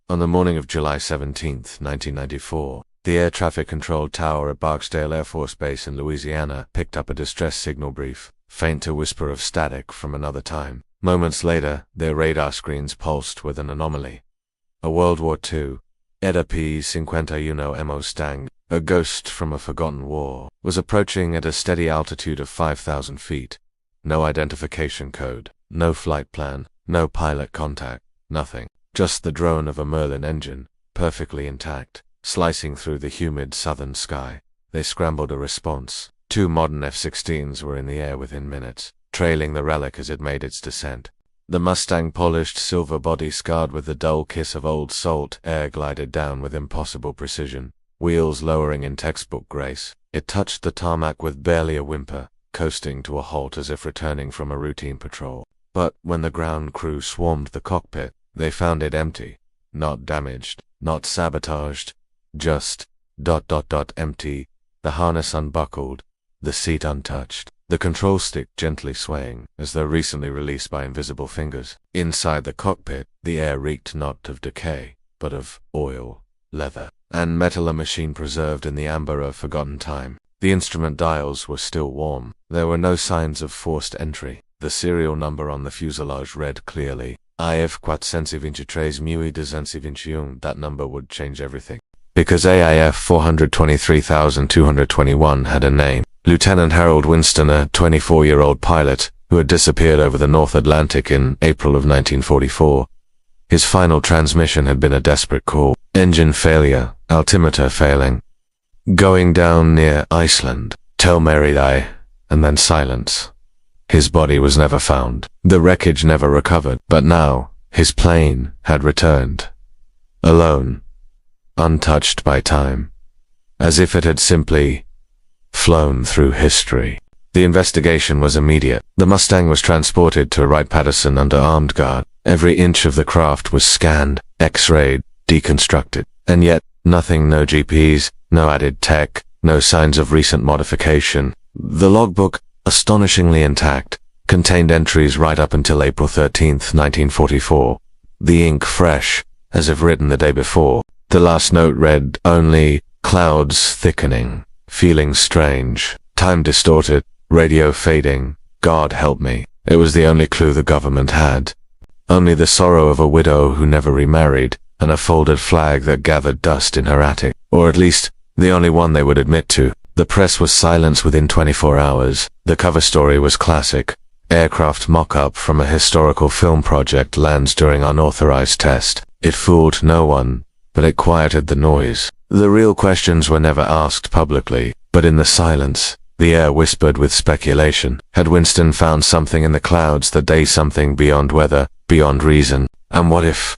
On the morning of July 17, 1994, the air traffic control tower at Barksdale Air Force Base in Louisiana picked up a distress signal brief, faint a whisper of static from another time. Moments later, their radar screens pulsed with an anomaly. A World War II, P-51 Mustang, a ghost from a forgotten war, was approaching at a steady altitude of 5,000 feet. No identification code, no flight plan, no pilot contact, nothing. Just the drone of a Merlin engine, perfectly intact, slicing through the humid southern sky. They scrambled a response. 2 modern F-16s were in the air within minutes, trailing the relic as it made its descent. The Mustang, polished silver body scarred with the dull kiss of old salt, air glided down with impossible precision, wheels lowering in textbook grace. It touched the tarmac with barely a whimper, coasting to a halt as if returning from a routine patrol. But when the ground crew swarmed the cockpit, they found it empty. Not damaged, not sabotaged, just ... empty, the harness unbuckled, the seat untouched, the control stick gently swaying, as though recently released by invisible fingers. Inside the cockpit, the air reeked not of decay, but of oil, leather, and metal, a machine preserved in the amber of forgotten time. The instrument dials were still warm. There were no signs of forced entry. The serial number on the fuselage read clearly, IF 423 MUI 221. That number would change everything. Because AIF 423,221 had a name. Lieutenant Harold Winston, a 24-year-old pilot who had disappeared over the North Atlantic in April of 1944. His final transmission had been a desperate call. Engine failure, altimeter failing. Going down near Iceland. Tell Mary I, and then silence. His body was never found. The wreckage never recovered. But now, his plane had returned. Alone. Untouched by time. As if it had simply flown through history. The investigation was immediate. The Mustang was transported to Wright-Patterson under armed guard. Every inch of the craft was scanned, x-rayed, deconstructed. And yet, nothing, no GPS, no added tech, no signs of recent modification. The logbook, astonishingly intact, contained entries right up until April 13, 1944. The ink fresh, as if written the day before. The last note read only, clouds thickening, feeling strange, time distorted, radio fading, God help me. It was the only clue the government had. Only the sorrow of a widow who never remarried, and a folded flag that gathered dust in her attic. Or at least, the only one they would admit to. The press was silenced within 24 hours. The cover story was classic. Aircraft mock-up from a historical film project lands during unauthorized test. It fooled no one, but it quieted the noise. The real questions were never asked publicly, but in the silence, the air whispered with speculation. Had Winston found something in the clouds that day, something beyond weather, beyond reason? And what if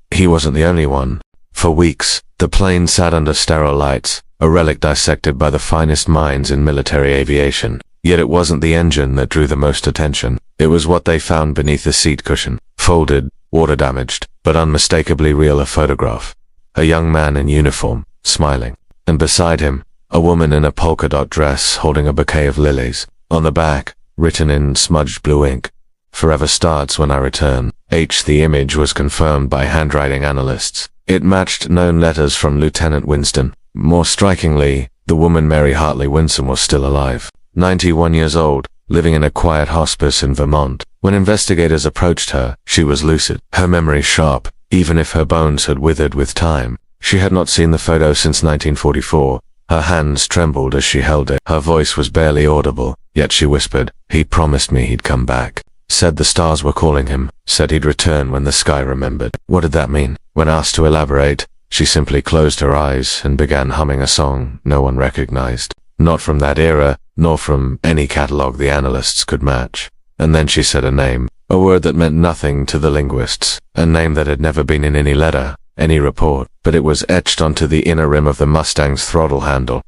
he wasn't the only one? For weeks, the plane sat under sterile lights, a relic dissected by the finest minds in military aviation. Yet it wasn't the engine that drew the most attention. It was what they found beneath the seat cushion. Folded, water-damaged, but unmistakably real, a photograph. A young man in uniform, smiling. And beside him, a woman in a polka-dot dress holding a bouquet of lilies. On the back, written in smudged blue ink, "Forever starts when I return." The image was confirmed by handwriting analysts. It matched known letters from Lieutenant Winston. More strikingly, the woman, Mary Hartley Winston, was still alive. 91 years old, living in a quiet hospice in Vermont. When investigators approached her, she was lucid, her memory sharp, even if her bones had withered with time. She had not seen the photo since 1944. Her hands trembled as she held it. Her voice was barely audible, yet she whispered, "He promised me he'd come back. Said the stars were calling him. Said he'd return when the sky remembered." What did that mean? When asked to elaborate, she simply closed her eyes and began humming a song no one recognized. Not from that era, nor from any catalog the analysts could match. And then she said a name, a word that meant nothing to the linguists, a name that had never been in any letter, any report, but it was etched onto the inner rim of the Mustang's throttle handle.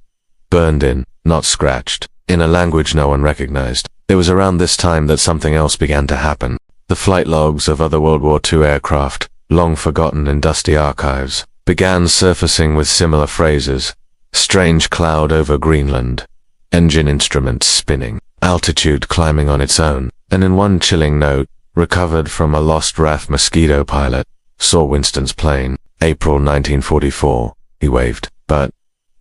Burned in, not scratched, in a language no one recognized. It was around this time that something else began to happen. The flight logs of other World War II aircraft, long forgotten in dusty archives, began surfacing with similar phrases. Strange cloud over Greenland. Engine instruments spinning. Altitude climbing on its own. And in one chilling note, recovered from a lost RAF Mosquito pilot, saw Winston's plane. April 1944, he waved, but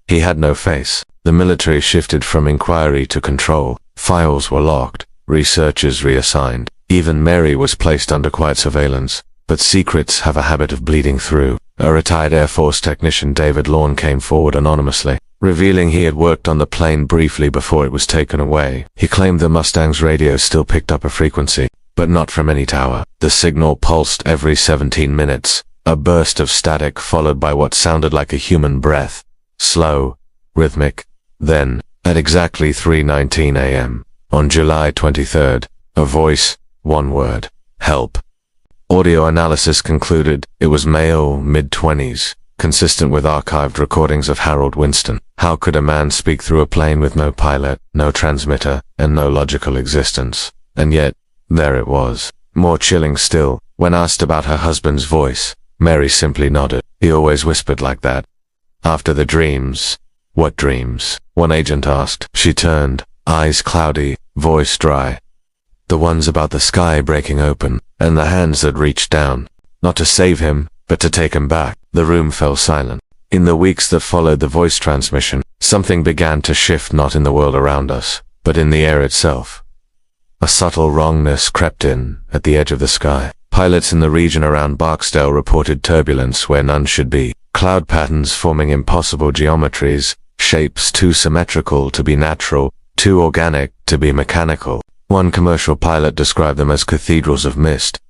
he had no face. The military shifted from inquiry to control. Files were locked, researchers reassigned. Even Mary was placed under quiet surveillance. But secrets have a habit of bleeding through. A retired Air Force technician, David Lawn, came forward anonymously, revealing he had worked on the plane briefly before it was taken away. He claimed the Mustang's radio still picked up a frequency, but not from any tower. The signal pulsed every 17 minutes, a burst of static followed by what sounded like a human breath, slow, rhythmic. Then, at exactly 3:19 a.m., on July 23rd, a voice, one word, help. Audio analysis concluded it was male, mid-20s, consistent with archived recordings of Harold Winston. How could a man speak through a plane with no pilot, no transmitter, and no logical existence? And yet, there it was. More chilling still, when asked about her husband's voice, Mary simply nodded. He always whispered like that. After the dreams. What dreams? One agent asked. She turned, eyes cloudy, voice dry. The ones about the sky breaking open, and the hands that reached down, not to save him, but to take him back. The room fell silent. In the weeks that followed the voice transmission, something began to shift, not in the world around us, but in the air itself. A subtle wrongness crept in, at the edge of the sky. Pilots in the region around Barksdale reported turbulence where none should be. Cloud patterns forming impossible geometries, shapes too symmetrical to be natural, too organic to be mechanical. One commercial pilot described them as cathedrals of mist,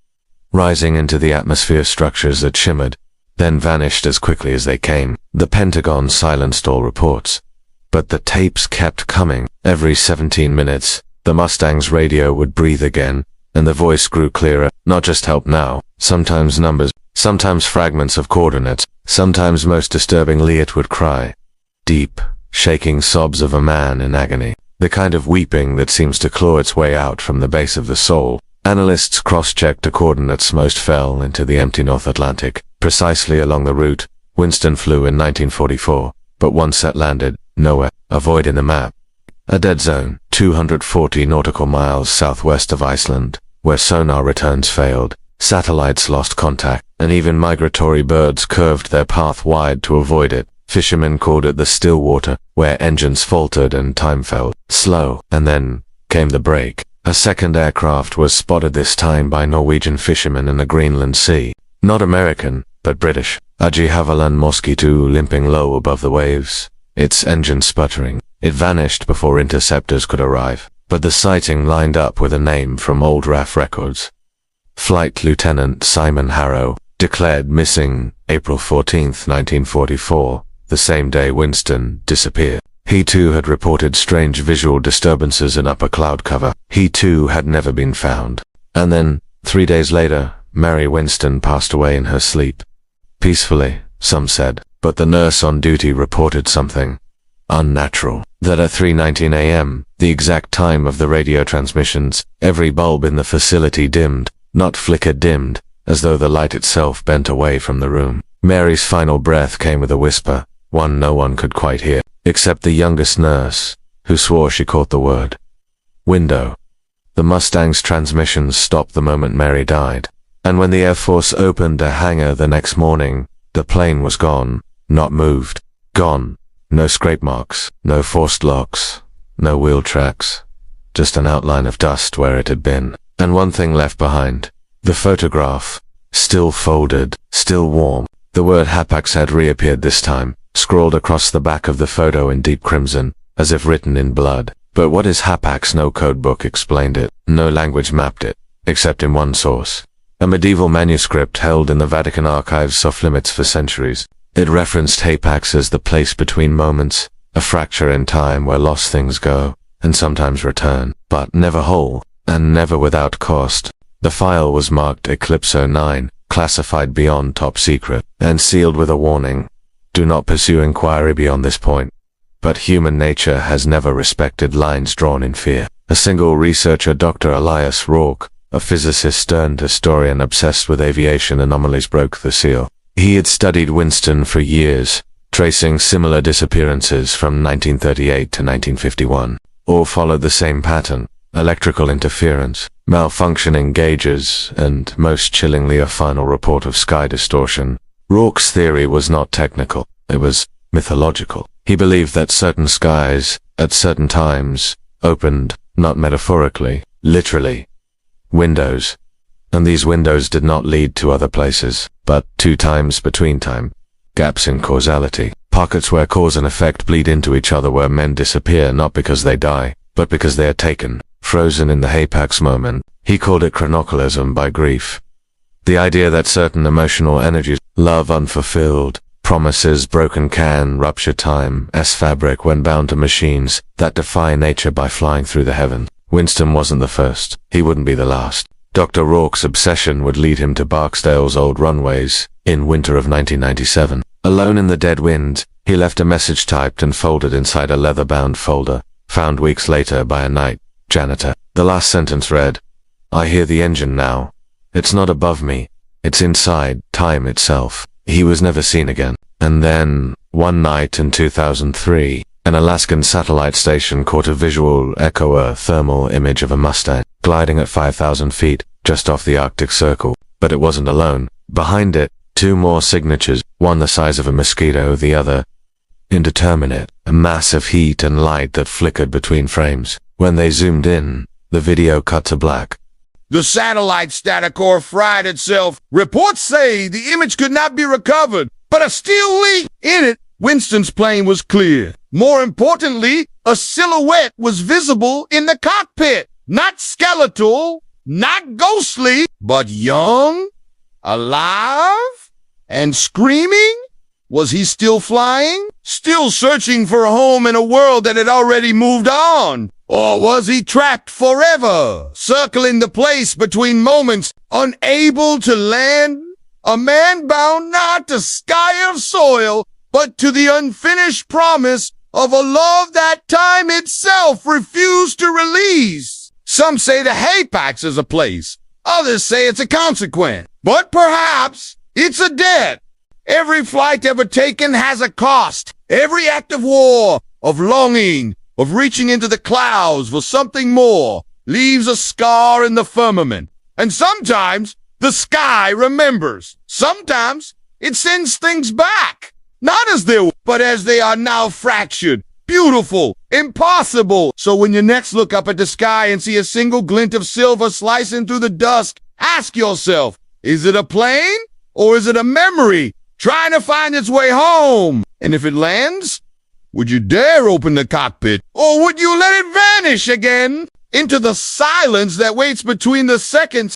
rising into the atmosphere, structures that shimmered, then vanished as quickly as they came. The Pentagon silenced all reports. But the tapes kept coming. Every 17 minutes, the Mustang's radio would breathe again, and the voice grew clearer. Not just help now, sometimes numbers, sometimes fragments of coordinates, sometimes most disturbingly it would cry. Deep, shaking sobs of a man in agony. The kind of weeping that seems to claw its way out from the base of the soul. Analysts cross-checked the coordinates. Most fell into the empty North Atlantic, precisely along the route Winston flew in 1944, but one set landed, nowhere, a void in the map. A dead zone, 240 nautical miles southwest of Iceland, where sonar returns failed, satellites lost contact, and even migratory birds curved their path wide to avoid it. Fishermen called it the still water, where engines faltered and time felt slow. And then came the break. A second aircraft was spotted, this time by Norwegian fishermen in the Greenland Sea. Not American, but British. A de Havilland Mosquito limping low above the waves, its engine sputtering. It vanished before interceptors could arrive, but the sighting lined up with a name from old RAF records. Flight Lieutenant Simon Harrow, declared missing April 14, 1944, the same day Winston disappeared. He too had reported strange visual disturbances in upper cloud cover. He too had never been found. And then, 3 days later, Mary Winston passed away in her sleep. Peacefully, some said, but the nurse on duty reported something unnatural. That at 3:19 a.m., the exact time of the radio transmissions, every bulb in the facility dimmed, not flickered, dimmed, as though the light itself bent away from the room. Mary's final breath came with a whisper, one no one could quite hear, except the youngest nurse, who swore she caught the word. Window. The Mustang's transmissions stopped the moment Mary died, and when the Air Force opened a hangar the next morning, the plane was gone, not moved, gone. No scrape marks, no forced locks, no wheel tracks, just an outline of dust where it had been, and one thing left behind. The photograph, still folded, still warm. The word Hapax had reappeared this time, scrawled across the back of the photo in deep crimson, as if written in blood. But what is Hapax? No codebook explained it, no language mapped it, except in one source. A medieval manuscript held in the Vatican archives off limits for centuries. It referenced Hapax as the place between moments, a fracture in time where lost things go, and sometimes return, but never whole, and never without cost. The file was marked Eclipso 9, classified beyond top secret, and sealed with a warning. Do not pursue inquiry beyond this point. But human nature has never respected lines drawn in fear. A single researcher, Dr. Elias Rourke, a physicist turned historian obsessed with aviation anomalies, broke the seal. He had studied Winston for years, tracing similar disappearances from 1938 to 1951. All followed the same pattern: electrical interference, malfunctioning gauges, and most chillingly a final report of sky distortion. Rourke's theory was not technical, it was mythological. He believed that certain skies, at certain times, opened, not metaphorically, literally, windows. And these windows did not lead to other places, but to times between time, gaps in causality, pockets where cause and effect bleed into each other, where men disappear not because they die, but because they are taken, frozen in the hapax moment. He called it chronocolism by grief. The idea that certain emotional energies, love unfulfilled, promises broken, can rupture time's fabric when bound to machines that defy nature by flying through the heavens. Winston wasn't the first. He wouldn't be the last. Dr. Rourke's obsession would lead him to Barksdale's old runways in winter of 1997. Alone in the dead wind, he left a message typed and folded inside a leather-bound folder, found weeks later by a night janitor. The last sentence read, "I hear the engine now. It's not above me. It's inside time itself." He was never seen again. And then, one night in 2003, an Alaskan satellite station caught a visual echo, a thermal image of a Mustang, gliding at 5,000 feet, just off the Arctic Circle. But it wasn't alone. Behind it, two more signatures, one the size of a mosquito, the other indeterminate, a mass of heat and light that flickered between frames. When they zoomed in, the video cut to black. The satellite static core fried itself. Reports say the image could not be recovered, but a steel leak in it. Winston's plane was clear. More importantly, a silhouette was visible in the cockpit. Not skeletal, not ghostly, but young, alive, and screaming. Was he still flying? Still searching for a home in a world that had already moved on? Or was he trapped forever, circling the place between moments, unable to land? A man bound not to sky or soil, but to the unfinished promise of a love that time itself refused to release. Some say the hapax is a place. Others say it's a consequence. But perhaps it's a debt. Every flight ever taken has a cost. Every act of war, of longing, of reaching into the clouds for something more, leaves a scar in the firmament. And sometimes the sky remembers. Sometimes it sends things back. Not as they were, but as they are now fractured, beautiful, impossible. So when you next look up at the sky and see a single glint of silver slicing through the dusk, ask yourself, is it a plane or is it a memory trying to find its way home? And if it lands, would you dare open the cockpit, or would you let it vanish again into the silence that waits between the seconds